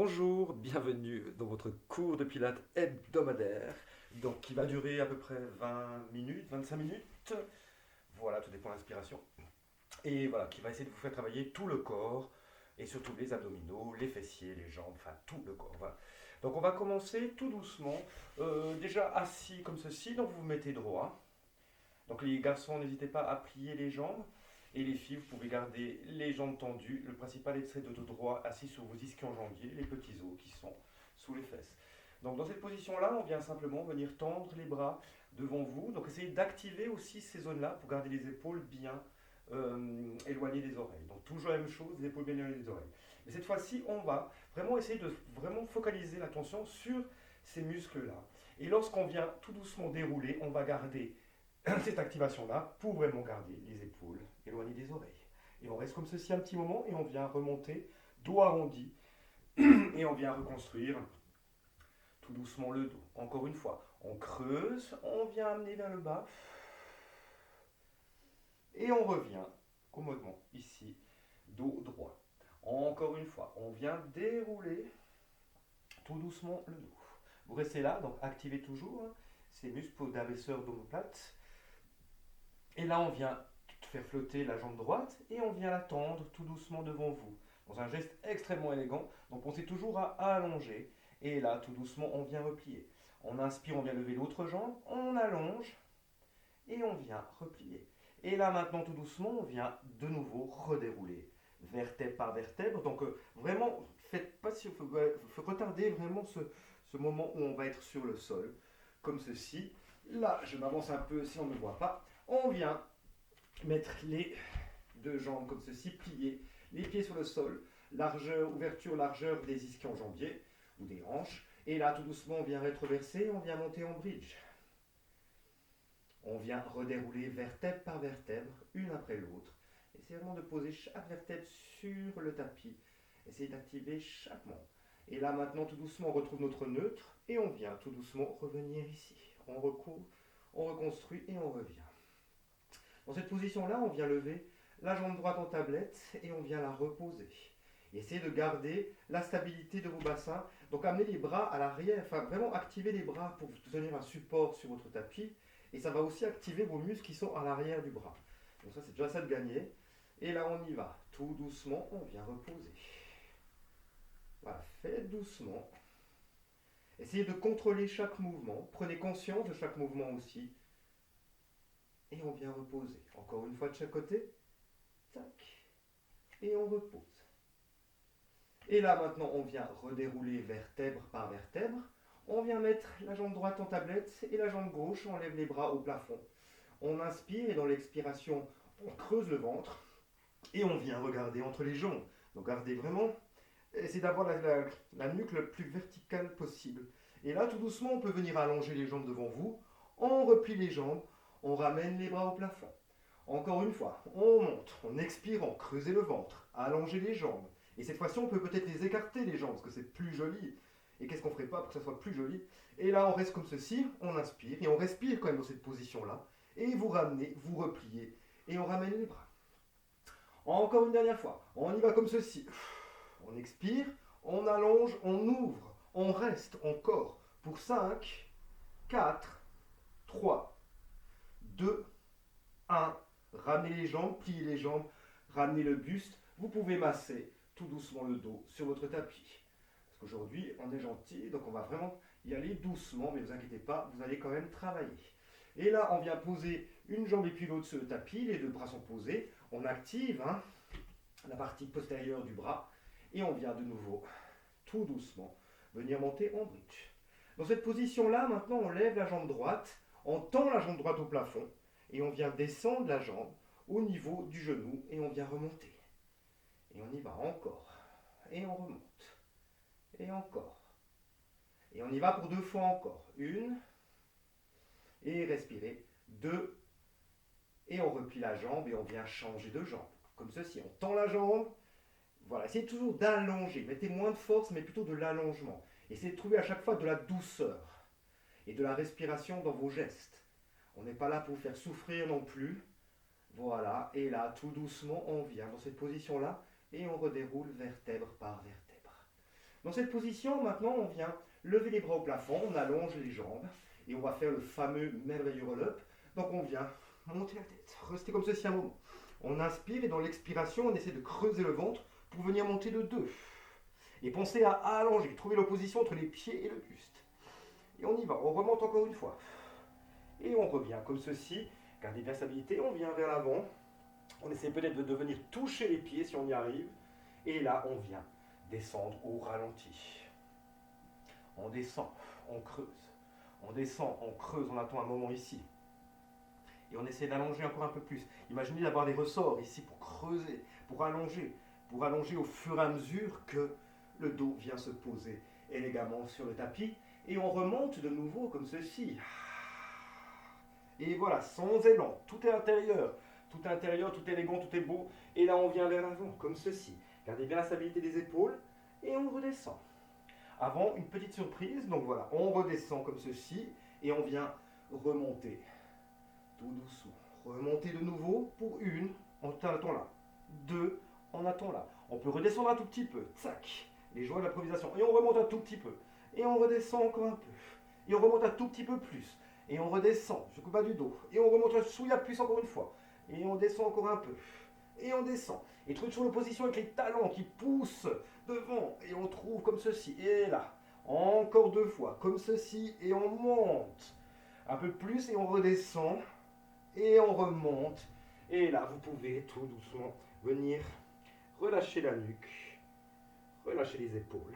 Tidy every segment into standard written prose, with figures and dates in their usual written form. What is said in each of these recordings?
Bonjour, bienvenue dans votre cours de pilates hebdomadaire, donc qui va durer à peu près 20 minutes, 25 minutes. Voilà, tout dépend de l'inspiration. Et voilà, qui va essayer de vous faire travailler tout le corps, et surtout les abdominaux, les fessiers, les jambes, enfin tout le corps. Voilà. Donc on va commencer tout doucement, déjà assis comme ceci, donc vous vous mettez droit. Donc les garçons, n'hésitez pas à plier les jambes. Et les filles, vous pouvez garder les jambes tendues. Le principal est de dos droit, assis sur vos ischio-jambiers, les petits os qui sont sous les fesses. Donc dans cette position-là, on vient simplement venir tendre les bras devant vous. Donc essayez d'activer aussi ces zones-là pour garder les épaules bien éloignées des oreilles. Donc toujours la même chose, les épaules bien éloignées des oreilles. Mais cette fois-ci, on va vraiment essayer de vraiment focaliser l'attention sur ces muscles-là. Et lorsqu'on vient tout doucement dérouler, on va garder cette activation-là pour vraiment garder les épaules éloignées des oreilles. Et on reste comme ceci un petit moment et on vient remonter, dos arrondi, et on vient reconstruire tout doucement le dos. Encore une fois, on creuse, on vient amener vers le bas, et on revient commodement ici, dos droit. Encore une fois, on vient dérouler tout doucement le dos. Vous restez là, donc activez toujours ces muscles d'abaisseur d'omoplate. Et là, on vient faire flotter la jambe droite et on vient la tendre tout doucement devant vous. Dans un geste extrêmement élégant. Donc pensez toujours à allonger. Et là, tout doucement, on vient replier. On inspire, on vient lever l'autre jambe, on allonge et on vient replier. Et là, maintenant, tout doucement, on vient de nouveau redérouler, vertèbre par vertèbre. Donc vraiment, faites pas, retardez vraiment ce moment où on va être sur le sol, comme ceci. Là, je m'avance un peu si on ne me voit pas. On vient mettre les deux jambes comme ceci, pliées, les pieds sur le sol, largeur, ouverture, largeur des ischio-jambiers ou des hanches. Et là, tout doucement, on vient rétroverser, on vient monter en bridge. On vient redérouler vertèbre par vertèbre, une après l'autre. Essayez vraiment de poser chaque vertèbre sur le tapis. Essayez d'activer chaque membre. Et là, maintenant, tout doucement, on retrouve notre neutre et on vient tout doucement revenir ici. On recouvre, on reconstruit et on revient. Dans cette position-là, on vient lever la jambe droite en tablette et on vient la reposer. Essayez de garder la stabilité de vos bassins. Donc amenez les bras à l'arrière, enfin vraiment activer les bras pour tenir un support sur votre tapis. Et ça va aussi activer vos muscles qui sont à l'arrière du bras. Donc ça, c'est déjà ça de gagner. Et là, on y va. Tout doucement, on vient reposer. Voilà, faites doucement. Essayez de contrôler chaque mouvement. Prenez conscience de chaque mouvement aussi. Et on vient reposer. Encore une fois de chaque côté. Tac. Et on repose. Et là maintenant, on vient redérouler vertèbre par vertèbre. On vient mettre la jambe droite en tablette et la jambe gauche, on lève les bras au plafond. On inspire et dans l'expiration, on creuse le ventre et on vient regarder entre les jambes. Donc gardez vraiment, essayez d'avoir la nuque le plus verticale possible. Et là, tout doucement, on peut venir allonger les jambes devant vous. On replie les jambes, on ramène les bras au plafond. Encore une fois, on monte, on expire, on creuse le ventre, allonger les jambes. Et cette fois-ci, on peut peut-être les écarter, les jambes, parce que c'est plus joli. Et qu'est-ce qu'on ferait pas pour que ça soit plus joli? Et là, on reste comme ceci, on inspire, et on respire quand même dans cette position-là. Et vous ramenez, vous repliez, et on ramène les bras. Encore une dernière fois, on y va comme ceci. On expire, on allonge, on ouvre, on reste encore pour 5, 4, 3, 2, 1. Ramenez les jambes, pliez les jambes, ramenez le buste. Vous pouvez masser tout doucement le dos sur votre tapis. Parce qu'aujourd'hui, on est gentil, donc on va vraiment y aller doucement, mais ne vous inquiétez pas, vous allez quand même travailler. Et là, on vient poser une jambe et puis l'autre sur le tapis, les deux bras sont posés. On active la partie postérieure du bras et on vient de nouveau, tout doucement, venir monter en bridge. Dans cette position-là, maintenant, on lève la jambe droite, on tend la jambe droite au plafond et on vient descendre la jambe au niveau du genou et on vient remonter. Et on y va encore. Et on remonte. Et encore. Et on y va pour 2 fois encore. 1. Et respirez. 2. Et on replie la jambe et on vient changer de jambe. Comme ceci. On tend la jambe. Voilà. Essayez toujours d'allonger. Mettez moins de force, mais plutôt de l'allongement. Essayez de trouver à chaque fois de la douceur et de la respiration dans vos gestes. On n'est pas là pour vous faire souffrir non plus. Voilà. Et là, tout doucement, on vient dans cette position-là et on redéroule vertèbre par vertèbre. Dans cette position, maintenant, on vient lever les bras au plafond, on allonge les jambes et on va faire le fameux merveilleux roll-up. Donc on vient monter la tête, rester comme ceci un moment. On inspire et dans l'expiration, on essaie de creuser le ventre pour venir monter de 2. Et pensez à allonger, trouver l'opposition entre les pieds et le buste. Et on y va, on remonte encore une fois. Et on revient comme ceci. Gardez bien stabilité, on vient vers l'avant. On essaie peut-être de venir toucher les pieds si on y arrive. Et là, on vient descendre au ralenti. On descend, on creuse. On descend, on creuse, on attend un moment ici. Et on essaie d'allonger encore un peu plus. Imaginez d'avoir des ressorts ici pour creuser, pour allonger au fur et à mesure que le dos vient se poser élégamment sur le tapis. Et on remonte de nouveau comme ceci. Et voilà, sans élan, tout est intérieur, tout est élégant, tout est beau. Et là, on vient vers l'avant, comme ceci. Gardez bien la stabilité des épaules et on redescend. Avant, une petite surprise, donc voilà, on redescend comme ceci et on vient remonter, tout doucement. Remonter de nouveau pour 1, on attend là, 2, on attend là. On peut redescendre un tout petit peu, tac, les joies de l'improvisation. Et on remonte un tout petit peu, et on redescend encore un peu, et on remonte un tout petit peu plus. Et on redescend, je coupe pas du dos. Et on remonte un souillard plus encore une fois. Et on descend encore un peu. Et on descend. Et trouve toujours l'opposition avec les talons qui poussent devant. Et on trouve comme ceci. Et là, encore 2 fois, comme ceci. Et on monte. Un peu plus et on redescend. Et on remonte. Et là, vous pouvez tout doucement venir relâcher la nuque. Relâcher les épaules.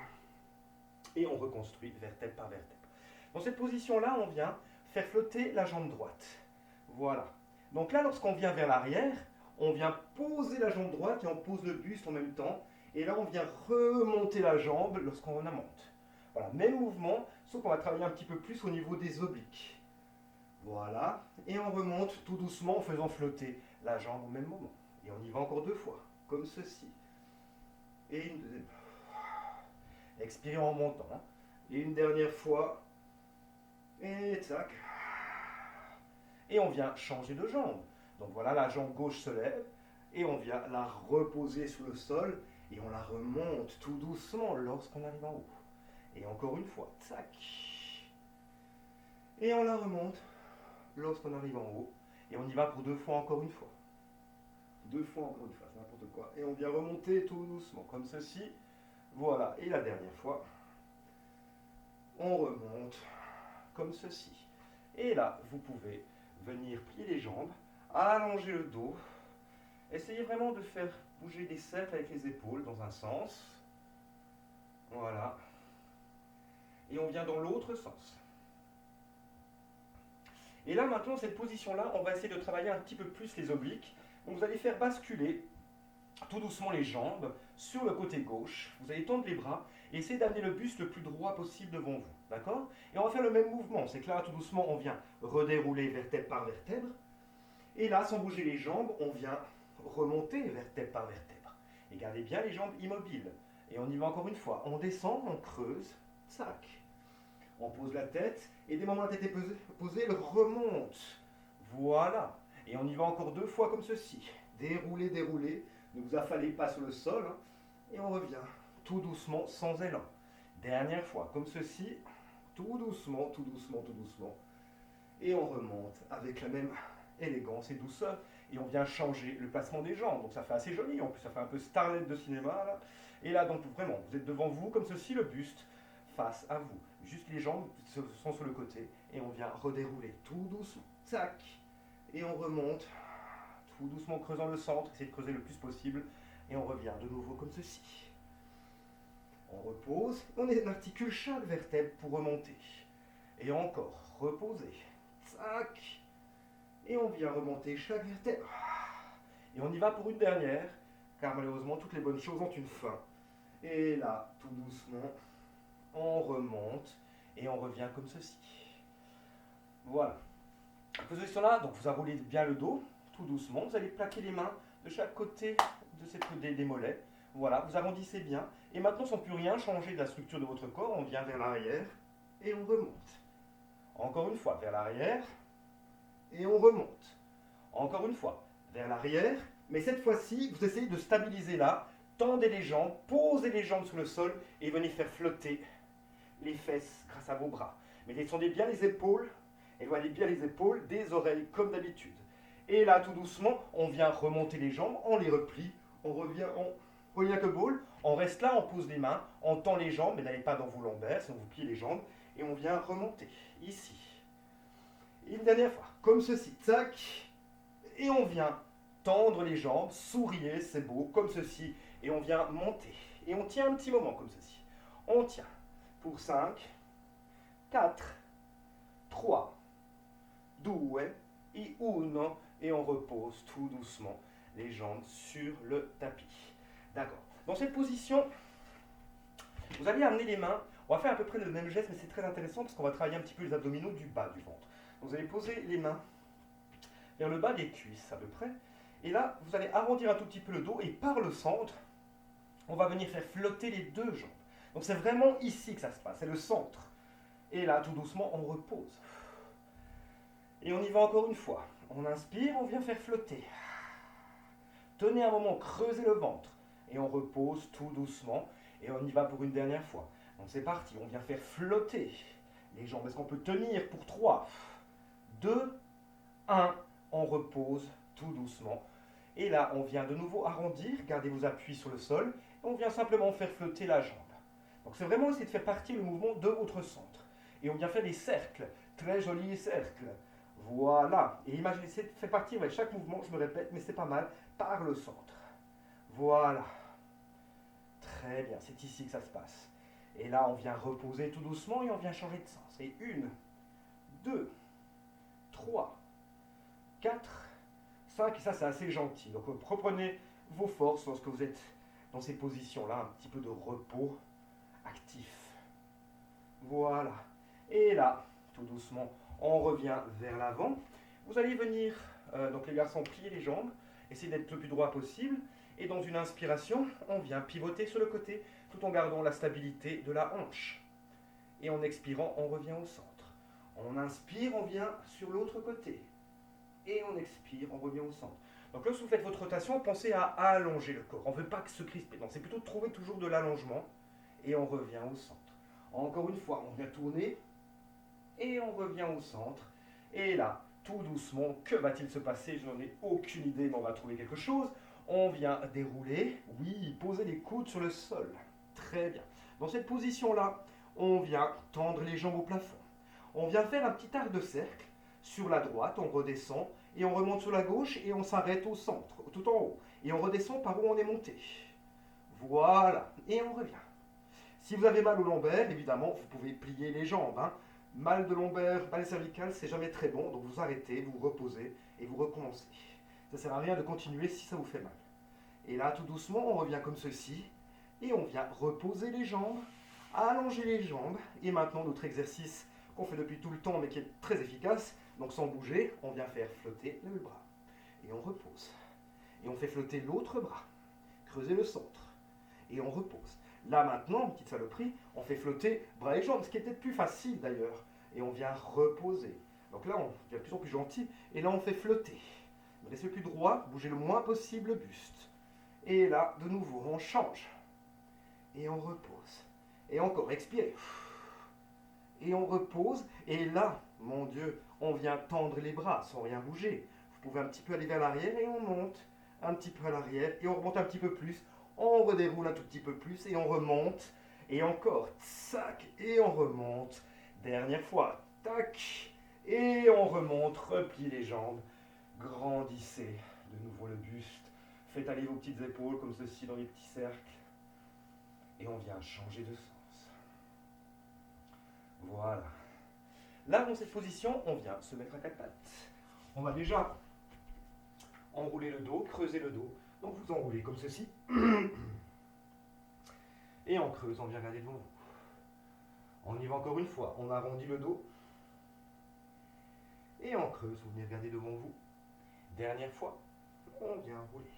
Et on reconstruit vertèbre par vertèbre. Dans cette position-là, on vient faire flotter la jambe droite. Voilà. Donc là, lorsqu'on vient vers l'arrière, on vient poser la jambe droite et on pose le buste en même temps. Et là, on vient remonter la jambe lorsqu'on la monte. Voilà, même mouvement, sauf qu'on va travailler un petit peu plus au niveau des obliques. Voilà. Et on remonte tout doucement en faisant flotter la jambe au même moment. Et on y va encore 2 fois, comme ceci. Et une deuxième. Expirez en montant. Et une dernière fois. Et tac. Et on vient changer de jambe. Donc voilà, la jambe gauche se lève et on vient la reposer sous le sol et on la remonte tout doucement lorsqu'on arrive en haut. Et encore une fois, tac. Et on la remonte lorsqu'on arrive en haut et on y va pour 2 fois encore une fois. 2 fois encore une fois, c'est n'importe quoi. Et on vient remonter tout doucement comme ceci. Voilà, et la dernière fois, on remonte comme ceci. Et là, vous pouvez venir plier les jambes, allonger le dos. Essayez vraiment de faire bouger des cercles avec les épaules dans un sens. Voilà. Et on vient dans l'autre sens. Et là, maintenant, cette position-là, on va essayer de travailler un petit peu plus les obliques. Donc, vous allez faire basculer tout doucement les jambes sur le côté gauche. Vous allez tendre les bras et essayer d'amener le buste le plus droit possible devant vous. D'accord? Et on va faire le même mouvement. C'est que là, tout doucement, on vient redérouler vertèbre par vertèbre. Et là, sans bouger les jambes, on vient remonter vertèbre par vertèbre. Et gardez bien les jambes immobiles. Et on y va encore une fois. On descend, on creuse, sac. On pose la tête, et dès le moment où la tête est posée, elle remonte. Voilà. Et on y va encore 2 fois comme ceci. Dérouler, dérouler. Ne vous affalez pas sur le sol. Et on revient tout doucement, sans élan. Dernière fois, comme ceci. Tout doucement, tout doucement, tout doucement. Et on remonte avec la même élégance et douceur. Et on vient changer le placement des jambes. Donc ça fait assez joli. En plus, ça fait un peu starlet de cinéma. Là. Et là, donc vraiment, vous êtes devant vous, comme ceci, le buste face à vous. Juste les jambes sont sur le côté. Et on vient redérouler tout doucement. Tac. Et on remonte tout doucement, creusant le centre. Essayez de creuser le plus possible. Et on revient de nouveau comme ceci. On repose. On articule chaque vertèbre pour remonter. Et encore, reposer. Tac. Et on vient remonter chaque vertèbre. Et on y va pour une dernière, car malheureusement, toutes les bonnes choses ont une fin. Et là, tout doucement, on remonte et on revient comme ceci. Voilà. Position là, donc vous enroulez bien le dos, tout doucement. Vous allez plaquer les mains de chaque côté des mollets. Voilà, vous arrondissez bien. Et maintenant, sans plus rien changer de la structure de votre corps, on vient vers l'arrière et on remonte. Encore une fois, vers l'arrière et on remonte. Encore une fois, vers l'arrière. Mais cette fois-ci, vous essayez de stabiliser là tendez les jambes, posez les jambes sur le sol et venez faire flotter les fesses grâce à vos bras. Mais descendez bien les épaules, éloignez bien les épaules des oreilles comme d'habitude. Et là, tout doucement, on vient remonter les jambes, on les replie, on revient que ball, on reste là, on pose les mains, on tend les jambes, mais n'allez pas dans vos lombaires, sinon vous pliez les jambes, et on vient remonter, ici. Une dernière fois, comme ceci, tac, et on vient tendre les jambes, souriez, c'est beau, comme ceci, et on vient monter. Et on tient un petit moment comme ceci. On tient pour 5, 4, 3, 2 et 1, et on repose tout doucement les jambes sur le tapis. D'accord. Dans cette position, vous allez amener les mains, on va faire à peu près le même geste, mais c'est très intéressant parce qu'on va travailler un petit peu les abdominaux du bas du ventre. Donc vous allez poser les mains vers le bas des cuisses à peu près, et là, vous allez arrondir un tout petit peu le dos, et par le centre, on va venir faire flotter les deux jambes. Donc c'est vraiment ici que ça se passe, c'est le centre. Et là, tout doucement, on repose. Et on y va encore une fois. On inspire, on vient faire flotter. Tenez un moment, creusez le ventre. Et on repose tout doucement. Et on y va pour une dernière fois. Donc c'est parti, on vient faire flotter les jambes. Est-ce qu'on peut tenir pour 3, 2, 1. On repose tout doucement. Et là, on vient de nouveau arrondir. Gardez vos appuis sur le sol. Et on vient simplement faire flotter la jambe. Donc c'est vraiment essayer de faire partir le mouvement de votre centre. Et on vient faire des cercles. Très jolis cercles. Voilà. Et imaginez, c'est fait partir avec chaque mouvement, je me répète, mais c'est pas mal, par le centre. Voilà. Très bien, c'est ici que ça se passe. Et là, on vient reposer tout doucement et on vient changer de sens. Et 1, 2, 3, 4, 5. Et ça, c'est assez gentil. Donc, reprenez vos forces lorsque vous êtes dans ces positions-là, un petit peu de repos actif. Voilà. Et là, tout doucement, on revient vers l'avant. Vous allez venir, donc les garçons, plier les jambes, essayer d'être le plus droit possible. Et dans une inspiration, on vient pivoter sur le côté, tout en gardant la stabilité de la hanche. Et en expirant, on revient au centre. On inspire, on vient sur l'autre côté. Et on expire, on revient au centre. Donc lorsque vous faites votre rotation, pensez à allonger le corps. On ne veut pas que se crisper. Donc c'est plutôt de trouver toujours de l'allongement. Et on revient au centre. Encore une fois, on vient tourner. Et on revient au centre. Et là, tout doucement, que va-t-il se passer? Je n'en ai aucune idée, mais on va trouver quelque chose. On vient dérouler. Oui, poser les coudes sur le sol. Très bien. Dans cette position-là, on vient tendre les jambes au plafond. On vient faire un petit arc de cercle. Sur la droite, on redescend. Et on remonte sur la gauche et on s'arrête au centre, tout en haut. Et on redescend par où on est monté. Voilà. Et on revient. Si vous avez mal au lombaire, évidemment, vous pouvez plier les jambes. Mal de lombaire, mal cervical, c'est jamais très bon. Donc vous arrêtez, vous reposez et vous recommencez. Ça ne sert à rien de continuer si ça vous fait mal. Et là, tout doucement, on revient comme ceci. Et on vient reposer les jambes, allonger les jambes. Et maintenant, notre exercice qu'on fait depuis tout le temps, mais qui est très efficace. Donc sans bouger, on vient faire flotter le bras. Et on repose. Et on fait flotter l'autre bras. Creusez le centre. Et on repose. Là maintenant, petite saloperie, on fait flotter bras et jambes, ce qui est peut-être plus facile d'ailleurs. Et on vient reposer. Donc là, on devient de plus en plus gentil. Et là, on fait flotter. Restez le plus droit, bougez le moins possible le buste. Et là, de nouveau, on change. Et on repose. Et encore, expirez. Et on repose. Et là, mon Dieu, on vient tendre les bras sans rien bouger. Vous pouvez un petit peu aller vers l'arrière et on monte un petit peu à l'arrière. Et on remonte un petit peu plus. On redéroule un tout petit peu plus et on remonte. Et encore, tac, et on remonte. Dernière fois, tac, et on remonte, repliez les jambes. Grandissez de nouveau le buste. Faites aller vos petites épaules comme ceci dans les petits cercles. Et on vient changer de sens. Voilà. Là, dans cette position, on vient se mettre à quatre pattes. On va déjà enrouler le dos, creuser le dos. Donc vous enroulez comme ceci. Et on creuse, on vient regarder devant vous. On y va encore une fois. On arrondit le dos. Et on creuse, vous venez regarder devant vous. Dernière fois, on vient rouler.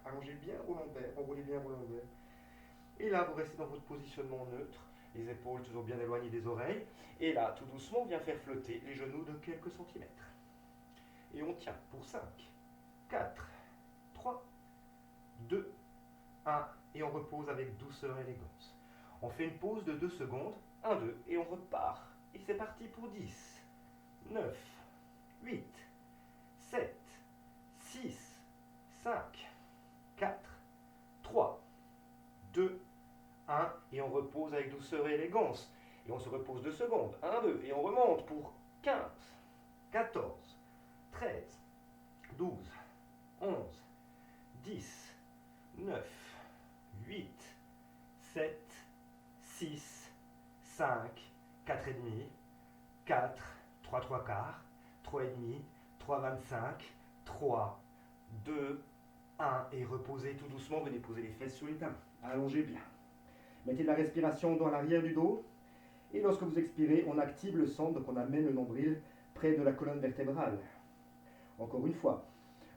Allongez bien vos lombaires, enroulez bien vos lombaires. Et là, vous restez dans votre positionnement neutre. Les épaules toujours bien éloignées des oreilles. Et là, tout doucement, on vient faire flotter les genoux de quelques centimètres. Et on tient pour 5, 4, 3, 2, 1. et on repose avec douceur et élégance. On fait une pause de 2 secondes, 1, 2, et on repart. Et c'est parti pour 10, 9, 8, 7, 6, 5, 4, 3, 2, 1, et on repose avec douceur et élégance. Et on se repose 2 secondes, 1, 2, et on remonte pour 15, 14, 13, 12, 11, 10, 9, 8, 7, 6, 5, 4 et demi, 4, 3, 3 quarts, 3 et demi, 3, 25, 3, 2, 1, et reposez tout doucement, venez poser les fesses sur les talons, allongez bien. Mettez de la respiration dans l'arrière du dos, et lorsque vous expirez, on active le centre, donc on amène le nombril près de la colonne vertébrale. Encore une fois,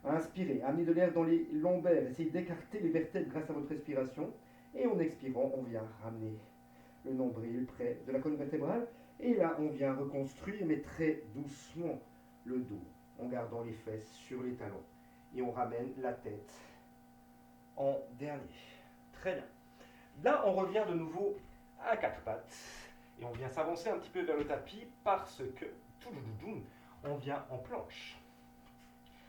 inspirez, amenez de l'air dans les lombaires, essayez d'écarter les vertèbres grâce à votre respiration, et en expirant, on vient ramener le nombril près de la colonne vertébrale, et là, on vient reconstruire, mais très doucement, le dos, en gardant les fesses sur les talons, et on ramène la tête en dernier. Très bien. Là, on revient de nouveau à 4 pattes, et on vient s'avancer un petit peu vers le tapis, parce que, on vient en planche.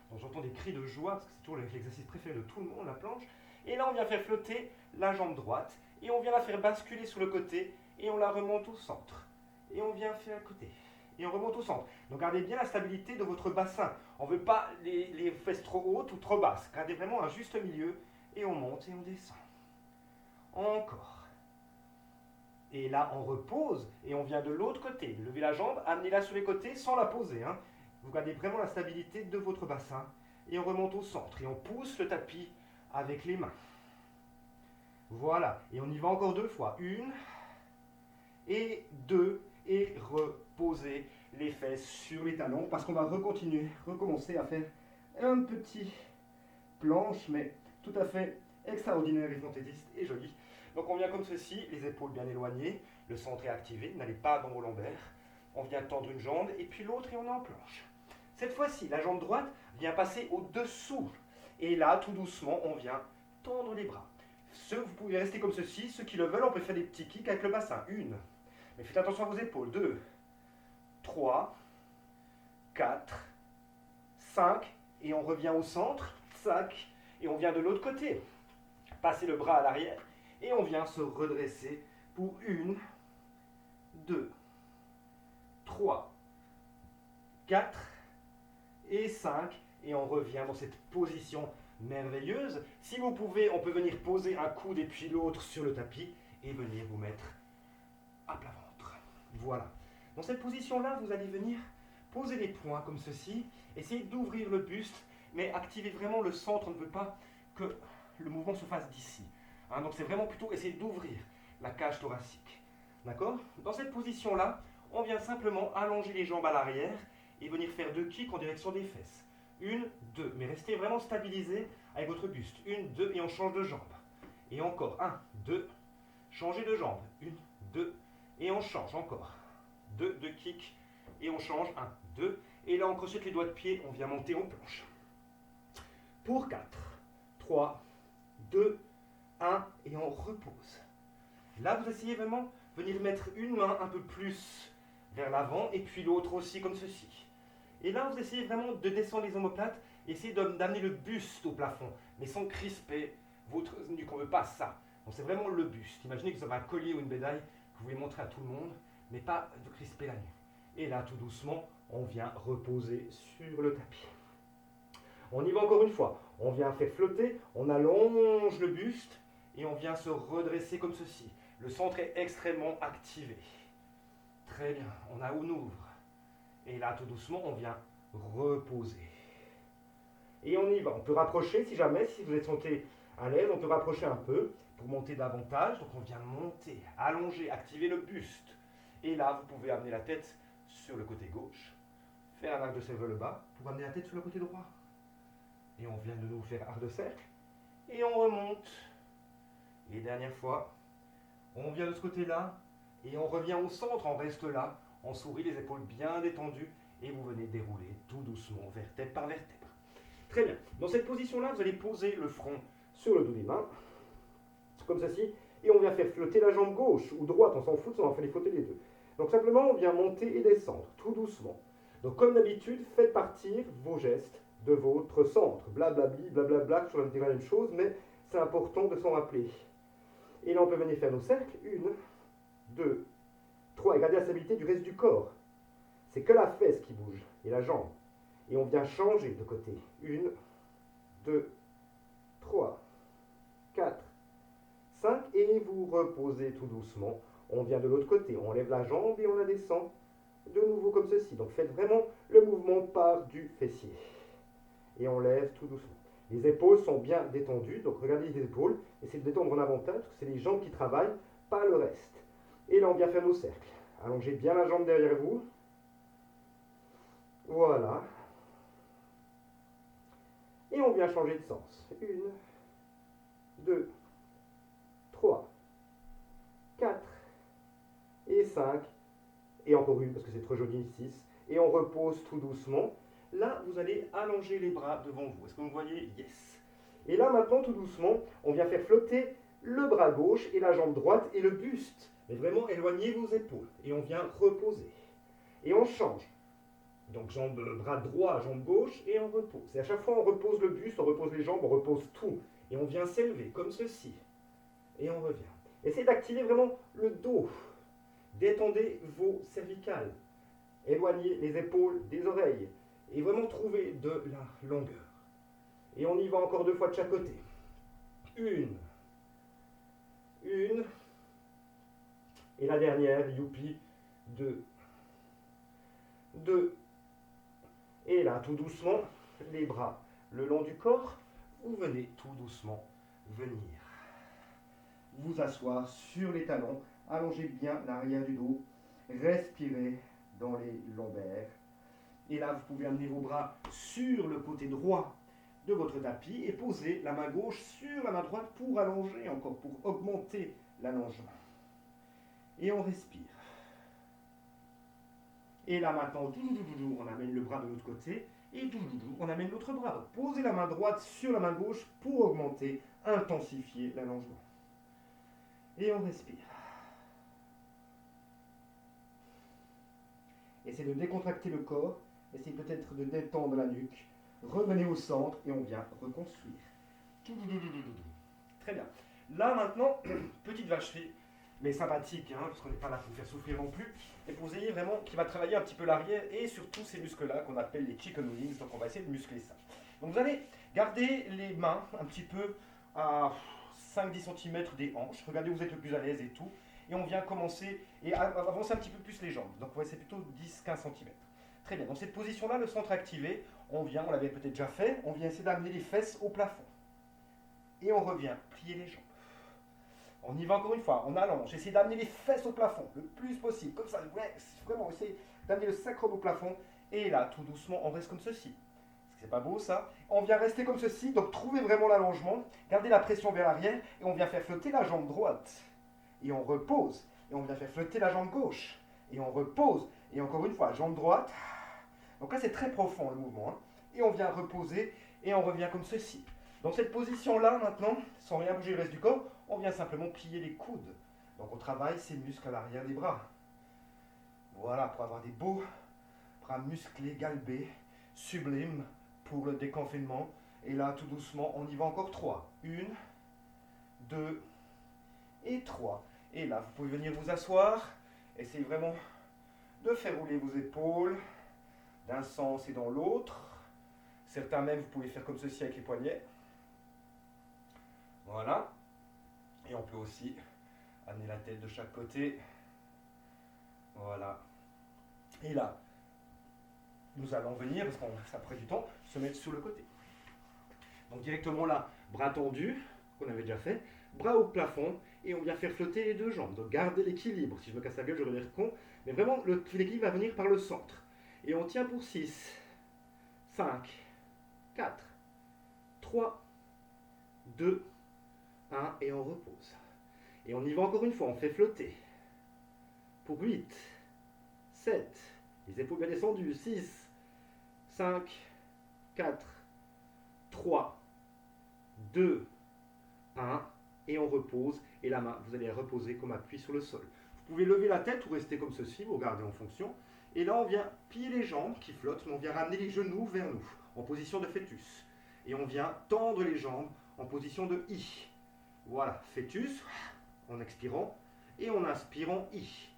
Donc j'entends des cris de joie, parce que c'est toujours l'exercice préféré de tout le monde, la planche. Et là, on vient faire flotter la jambe droite, et on vient la faire basculer sur le côté, et on la remonte au centre. Et on vient faire à côté, et on remonte au centre. Donc gardez bien la stabilité de votre bassin. On ne veut pas les fesses trop hautes ou trop basses. Gardez vraiment un juste milieu, et on monte et on descend. Encore. Et là, on repose, et on vient de l'autre côté. Levez la jambe, amenez-la sur les côtés sans la poser. Vous gardez vraiment la stabilité de votre bassin, et on remonte au centre, et on pousse le tapis avec les mains. Voilà, et on y va encore 2 fois. 1 et 2, et reposez les fesses sur les talons, parce qu'on va recommencer à faire un petit planche, mais tout à fait extraordinaire et fantaisiste et joli. Donc on vient comme ceci, les épaules bien éloignées, le centre est activé, n'allez pas dans vos lombaires. On vient tendre une jambe, et puis l'autre, et on est en planche. Cette fois-ci, la jambe droite vient passer au-dessous. Et là, tout doucement, on vient tendre les bras. Vous pouvez rester comme ceci. Ceux qui le veulent, on peut faire des petits kicks avec le bassin. 1. Mais faites attention à vos épaules. 2, 3, 4, 5. Et on revient au centre. 5. Et on vient de l'autre côté. Passez le bras à l'arrière. Et on vient se redresser pour 1, 2, 3, 4 et 5. Et on revient dans cette position merveilleuse. Si vous pouvez, on peut venir poser un coude et puis l'autre sur le tapis et venir vous mettre à plat ventre. Voilà. Dans cette position-là, vous allez venir poser les poings comme ceci. Essayez d'ouvrir le buste, mais activez vraiment le centre. On ne veut pas que le mouvement se fasse d'ici. Donc c'est vraiment plutôt essayer d'ouvrir la cage thoracique. D'accord? Dans cette position-là, on vient simplement allonger les jambes à l'arrière et venir faire 2 kicks en direction des fesses. 1, 2. Mais restez vraiment stabilisé avec votre buste. 1, 2, et on change de jambe. Et encore. 1, 2. Changez de jambe. 1, 2. Et on change encore. 2 kicks. Et on change. 1, 2. Et là, on crochette les doigts de pied. On vient monter en planche. Pour 4, 3, 2, 1. Et on repose. Là, vous essayez vraiment de venir mettre une main un peu plus vers l'avant. Et puis l'autre aussi comme ceci. Et là, vous essayez vraiment de descendre les omoplates, essayez d'amener le buste au plafond, mais sans crisper votre nuque. On ne veut pas ça. Donc c'est vraiment le buste. Imaginez que vous avez un collier ou une médaille que vous voulez montrer à tout le monde, mais pas de crisper la nuque. Et là, tout doucement, on vient reposer sur le tapis. On y va encore une fois. On vient faire flotter, on allonge le buste, et on vient se redresser comme ceci. Le centre est extrêmement activé. Très bien, on ouvre. Et là, tout doucement, on vient reposer. Et on y va. On peut rapprocher si jamais, si vous êtes senti à l'aise, on peut rapprocher un peu pour monter davantage. Donc on vient monter, allonger, activer le buste. Et là, vous pouvez amener la tête sur le côté gauche, faire un arc de cercle vers le bas pour amener la tête sur le côté droit. Et on vient de nouveau faire arc de cercle. Et on remonte. Et dernière fois, on vient de ce côté-là et on revient au centre, on reste là. On sourit, les épaules bien détendues, et vous venez dérouler tout doucement, vertèbre par vertèbre. Très bien. Dans cette position-là, vous allez poser le front sur le dos des mains. comme ceci, et on vient faire flotter la jambe gauche ou droite, on s'en fout, on va faire flotter les deux. Donc simplement, on vient monter et descendre, tout doucement. Donc comme d'habitude, faites partir vos gestes de votre centre. Blablabli, blablabla, toujours la même chose, mais c'est important de s'en rappeler. Et là, on peut venir faire nos cercles. 1, 2, 3. Et gardez la stabilité du reste du corps. C'est que la fesse qui bouge et la jambe. Et on vient changer de côté. 1, 2, 3, 4, 5. Et vous reposez tout doucement. On vient de l'autre côté. On lève la jambe et on la descend de nouveau comme ceci. Donc faites vraiment le mouvement part du fessier. Et on lève tout doucement. Les épaules sont bien détendues. Donc regardez les épaules. Essayez de détendre en avantage parce que c'est les jambes qui travaillent, pas le reste. Et là, on vient faire nos cercles. Allongez bien la jambe derrière vous. Voilà. Et on vient changer de sens. 1, 2, 3, 4 et 5. Et encore une parce que c'est trop joli, 6. Et on repose tout doucement. Là, vous allez allonger les bras devant vous. Est-ce que vous voyez? Yes. Et là, maintenant, tout doucement, on vient faire flotter le bras gauche et la jambe droite et le buste. Mais vraiment, éloignez vos épaules. Et on vient reposer. Et on change. Donc, bras droit, jambe gauche, et on repose. Et à chaque fois, on repose le buste, on repose les jambes, on repose tout. Et on vient s'élever, comme ceci. Et on revient. Essayez d'activer vraiment le dos. Détendez vos cervicales. Éloignez les épaules des oreilles. Et vraiment trouver de la longueur. Et on y va encore 2 fois de chaque côté. 1. Et la dernière, youpi. 2. Et là, tout doucement, les bras le long du corps. Vous venez tout doucement venir vous asseoir sur les talons. Allongez bien l'arrière du dos. Respirez dans les lombaires. Et là, vous pouvez amener vos bras sur le côté droit de votre tapis et poser la main gauche sur la main droite pour allonger encore, pour augmenter l'allongement. Et on respire. Et là maintenant, on amène le bras de l'autre côté et on amène l'autre bras. Posez la main droite sur la main gauche pour augmenter, intensifier l'allongement. Et on respire. Essayez de décontracter le corps. Essayez peut-être de détendre la nuque. Revenez au centre et on vient reconstruire. Très bien. Là maintenant, petite vacherie, mais sympathique, hein, parce qu'on n'est pas là pour vous faire souffrir non plus. Et pour vous ayez vraiment qui va travailler un petit peu l'arrière et surtout ces muscles-là qu'on appelle les chicken wings. Donc on va essayer de muscler ça. Donc vous allez garder les mains un petit peu à 5-10 cm des hanches. Regardez où vous êtes le plus à l'aise et tout. Et on vient commencer et avancer un petit peu plus les jambes. Donc on va essayer plutôt 10-15 cm. Très bien, dans cette position-là, le centre activé, on l'avait peut-être déjà fait, on vient essayer d'amener les fesses au plafond. Et on revient, plier les jambes. On y va encore une fois, on allonge, essayez d'amener les fesses au plafond, le plus possible, comme ça, ouais, vraiment, essayez d'amener le sacrum au plafond. Et là, tout doucement, on reste comme ceci. C'est pas beau ça? On vient rester comme ceci, donc trouvez vraiment l'allongement, gardez la pression vers l'arrière, et on vient faire flotter la jambe droite. Et on repose, et on vient faire flotter la jambe gauche. Et on repose, et encore une fois, jambe droite. Donc là, c'est très profond le mouvement. Hein. Et on vient reposer et on revient comme ceci. Dans cette position-là, maintenant, sans rien bouger le reste du corps, on vient simplement plier les coudes. Donc on travaille ces muscles à l'arrière des bras. Voilà, pour avoir des beaux bras musclés, galbés, sublimes pour le déconfinement. Et là, tout doucement, on y va encore 3. 1, 2 et 3. Et là, vous pouvez venir vous asseoir. Essayez vraiment de faire rouler vos épaules d'un sens et dans l'autre. Certains même, vous pouvez faire comme ceci avec les poignets. Voilà. Et on peut aussi amener la tête de chaque côté. Voilà. Et là, nous allons venir, parce que ça prend du temps, se mettre sur le côté. Donc directement là, bras tendus, qu'on avait déjà fait, bras au plafond, et on vient faire flotter les deux jambes. Donc gardez l'équilibre. Si je me casse la gueule, je vais l'air con. Mais vraiment, l'équilibre va venir par le centre. Et on tient pour 6, 5, 4, 3, 2, 1, et on repose. Et on y va encore une fois, on fait flotter. Pour 8, 7, les épaules bien descendues, 6, 5, 4, 3, 2, 1, et on repose, et la main, vous allez la reposer comme appui sur le sol. Vous pouvez lever la tête ou rester comme ceci, vous regardez en fonction. Et là, on vient plier les jambes qui flottent, mais on vient ramener les genoux vers nous, en position de fœtus. Et on vient tendre les jambes en position de I. Voilà, fœtus, en expirant, et en inspirant I.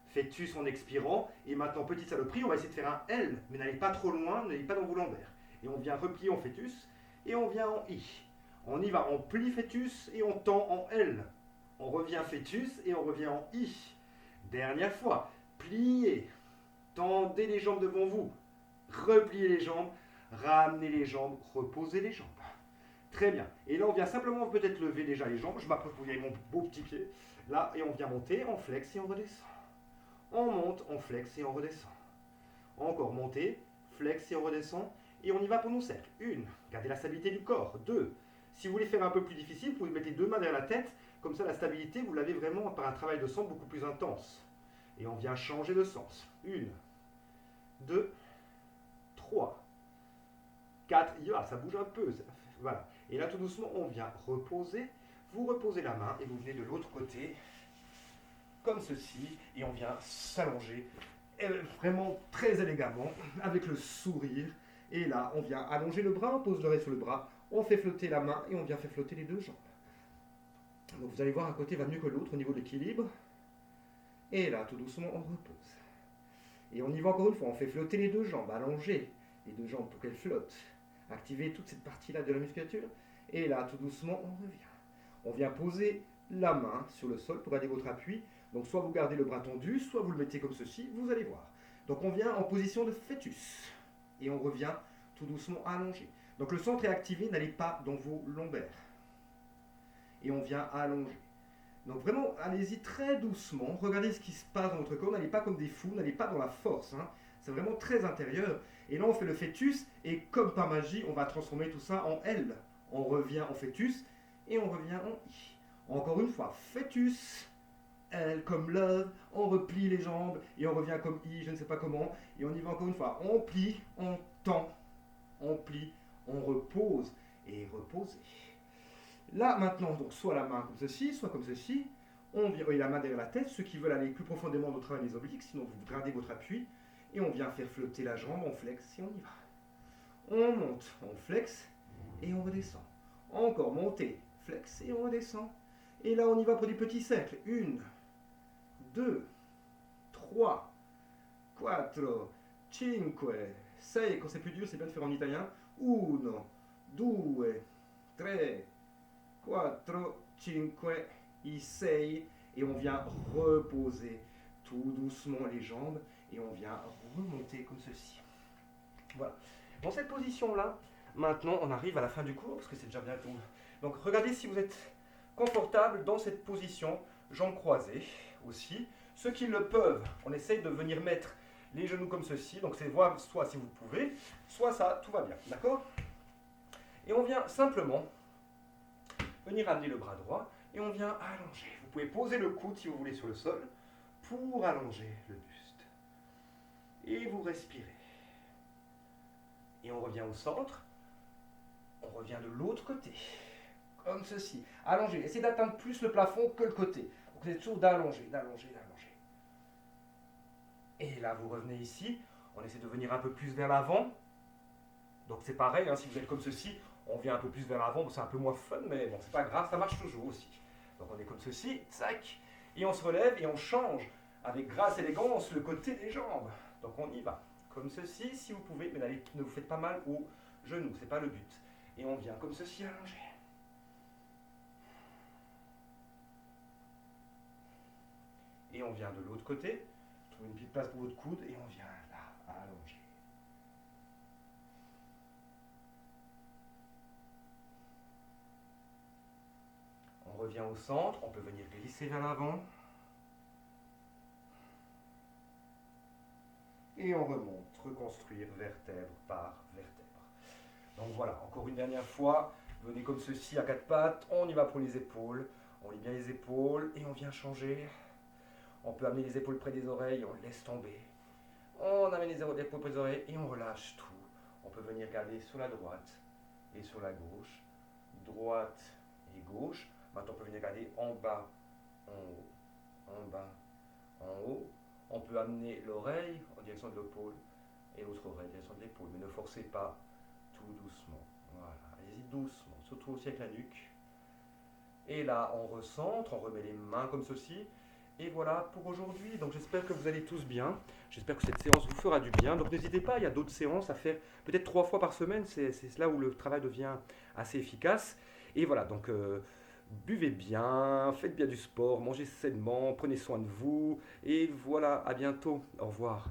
Fœtus en expirant, et maintenant, petite saloperie, on va essayer de faire un L, mais n'allez pas trop loin, n'allez pas dans vos lombaires. Et on vient replier en fœtus, et on vient en I. On y va, on plie fœtus, et on tend en L. On revient fœtus, et on revient en I. Dernière fois, pliez, tendez les jambes devant vous, repliez les jambes, ramenez les jambes, reposez les jambes. Très bien. Et là, on vient simplement peut-être lever déjà les jambes. Je m'approche pour vous voyez mon beau petit pied. Là, et on vient monter, on flex et on redescend. On monte, on flex et on redescend. Encore monter, flex et on redescend. Et on y va pour nos cercles. 1, gardez la stabilité du corps. 2, si vous voulez faire un peu plus difficile, vous pouvez mettre les deux mains derrière la tête. Comme ça, la stabilité, vous l'avez vraiment par un travail de centre beaucoup plus intense. Et on vient changer de sens. 1, 2, 3, 4. Ça bouge un peu. Voilà. Et là, tout doucement, on vient reposer. Vous reposez la main et vous venez de l'autre côté, comme ceci. Et on vient s'allonger, vraiment très élégamment, avec le sourire. Et là, on vient allonger le bras, on pose l'oreille sur le bras, on fait flotter la main et on vient faire flotter les deux jambes. Donc vous allez voir, un côté va mieux que l'autre au niveau de l'équilibre. Et là, tout doucement, on repose. Et on y va encore une fois, on fait flotter les deux jambes, allonger les deux jambes pour qu'elles flottent. Activer toute cette partie-là de la musculature. Et là, tout doucement, on revient. On vient poser la main sur le sol pour garder votre appui. Donc soit vous gardez le bras tendu, soit vous le mettez comme ceci, vous allez voir. Donc on vient en position de fœtus. Et on revient tout doucement allongé. Donc le centre est activé, n'allez pas dans vos lombaires. Et on vient allonger. Donc vraiment, allez-y très doucement. Regardez ce qui se passe dans votre corps. N'allez pas comme des fous, n'allez pas dans la force. C'est vraiment très intérieur. Et là, on fait le fœtus. Et comme par magie, on va transformer tout ça en L. On revient en fœtus et on revient en I. Encore une fois, fœtus, L comme love. On replie les jambes et on revient comme I, je ne sais pas comment. Et on y va encore une fois. On plie, on tend, on plie, on repose et reposer. Là, maintenant, donc, soit la main comme ceci, soit comme ceci. On vient la main derrière la tête. Ceux qui veulent aller plus profondément dans le travail des obliques, sinon vous gardez votre appui. Et on vient faire flotter la jambe, on flex et on y va. On monte, on flex et on redescend. Encore monter, flex et on redescend. Et là, on y va pour des petits cercles. 1, 2, 3, 4, 5, 6. Quand c'est plus dur, c'est bien de faire en italien. 1, 2, 3, 4, 5, 6. Et on vient reposer tout doucement les jambes et on vient remonter comme ceci. Voilà. Dans cette position-là, maintenant on arrive à la fin du cours parce que c'est déjà bientôt. Donc regardez si vous êtes confortable dans cette position, jambes croisées aussi. Ceux qui le peuvent, on essaye de venir mettre les genoux comme ceci. Donc c'est voir soit si vous pouvez, soit ça, tout va bien. D'accord? Et on vient simplement venir amener le bras droit et on vient allonger. Vous pouvez poser le coude si vous voulez sur le sol pour allonger le buste. Et vous respirez. Et on revient au centre. On revient de l'autre côté. Comme ceci. Allongez. Essayez d'atteindre plus le plafond que le côté. Donc vous êtes toujours d'allonger, d'allonger, d'allonger. Et là, vous revenez ici. On essaie de venir un peu plus vers l'avant. Donc c'est pareil, si vous êtes comme ceci, on vient un peu plus vers l'avant. Bon, c'est un peu moins fun, mais bon, c'est pas grave, ça marche toujours aussi. Donc on est comme ceci, tac. Et on se relève et on change avec grâce et élégance le côté des jambes. Donc on y va. Comme ceci, si vous pouvez, mais ne vous faites pas mal aux genoux, c'est pas le but. Et on vient comme ceci allongé. Et on vient de l'autre côté, trouvez une petite place pour votre coude et on vient là, allonger. On revient au centre, on peut venir glisser vers l'avant. Et on remonte, reconstruire vertèbre par vertèbre. Donc voilà, encore une dernière fois, venez comme ceci à quatre pattes, on y va pour les épaules, on lit bien les épaules et on vient changer. On peut amener les épaules près des oreilles, on laisse tomber. On amène les épaules près des oreilles et on relâche tout. On peut venir garder sur la droite et sur la gauche, droite et gauche. Maintenant, on peut venir aller en bas, en haut, en bas, en haut. On peut amener l'oreille en direction de l'épaule et l'autre oreille en direction de l'épaule. Mais ne forcez pas, tout doucement. Voilà, allez-y doucement, surtout aussi avec la nuque. Et là, on recentre, on remet les mains comme ceci. Et voilà pour aujourd'hui. Donc j'espère que vous allez tous bien. J'espère que cette séance vous fera du bien. Donc n'hésitez pas, il y a d'autres séances à faire peut-être 3 fois par semaine. C'est là où le travail devient assez efficace. Et voilà, donc buvez bien, faites bien du sport, mangez sainement, prenez soin de vous. Et voilà, à bientôt. Au revoir.